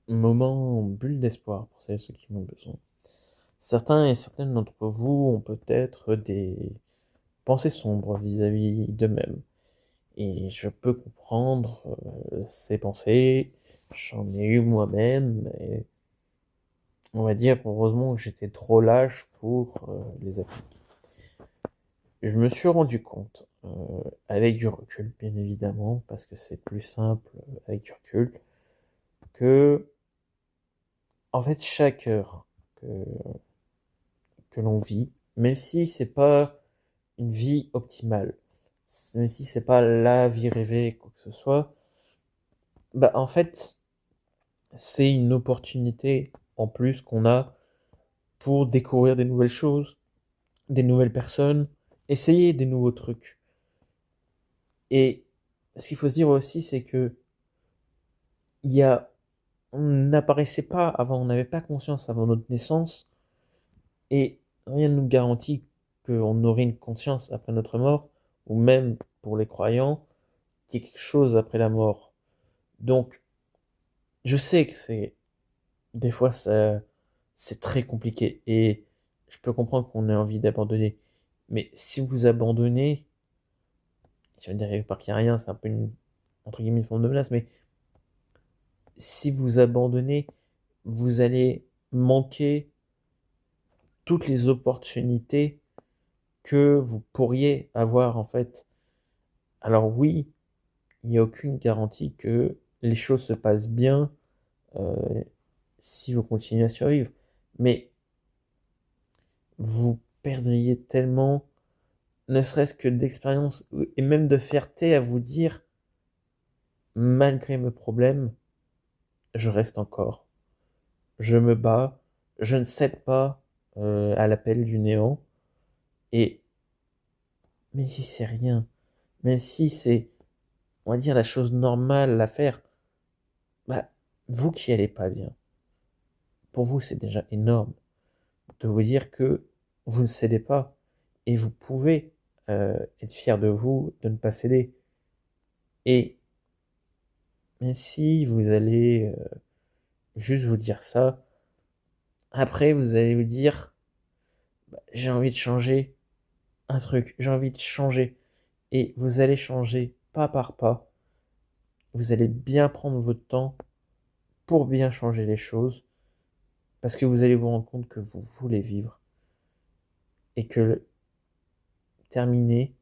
moment bulle d'espoir pour celles et ceux qui en ont besoin. Certains et certaines d'entre vous ont peut-être des pensées sombres vis-à-vis d'eux-mêmes. Et je peux comprendre ces pensées, j'en ai eu moi-même, et on va dire heureusement que j'étais trop lâche pour les appliquer. Je me suis rendu compte, avec du recul bien évidemment, parce que c'est plus simple avec du recul, que en fait chaque heure que l'on vit, même si c'est pas une vie optimale, même si c'est pas la vie rêvée, quoi que ce soit, bah en fait, c'est une opportunité en plus qu'on a pour découvrir des nouvelles choses, des nouvelles personnes, essayer des nouveaux trucs. Et ce qu'il faut se dire aussi, c'est que il y a, on n'apparaissait pas avant, on n'avait pas conscience avant notre naissance, et rien ne nous garantit qu'on aurait une conscience après notre mort, ou même pour les croyants, qu'il y a quelque chose après la mort. Donc, je sais que des fois, c'est très compliqué, et je peux comprendre qu'on ait envie d'abandonner. Mais si vous abandonnez, je vais dire par qu'il n'y a rien, c'est un peu entre guillemets, une forme de menace, mais si vous abandonnez, vous allez manquer toutes les opportunités que vous pourriez avoir en fait. Alors oui, il n'y a aucune garantie que les choses se passent bien euh, si vous continuez à survivre, mais vous perdriez tellement, ne serait-ce que d'expérience et même de fierté à vous dire, malgré mes problèmes, je reste encore, je me bats, je ne cède pas à l'appel du néant, et mais si c'est rien, mais si c'est, on va dire, la chose normale à faire, bah, vous qui allez pas bien, pour vous c'est déjà énorme de vous dire que vous ne cédez pas, et vous pouvez être fier de vous de ne pas céder. Et mais si vous allez juste vous dire ça, après vous allez vous dire, bah, j'ai envie de changer un truc, j'ai envie de changer. Et vous allez changer pas par pas, vous allez bien prendre votre temps pour bien changer les choses, parce que vous allez vous rendre compte que vous voulez vivre, et que terminer,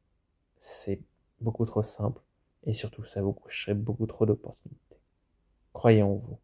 c'est beaucoup trop simple, et surtout ça vous coûterait beaucoup trop d'opportunités. Croyez en vous.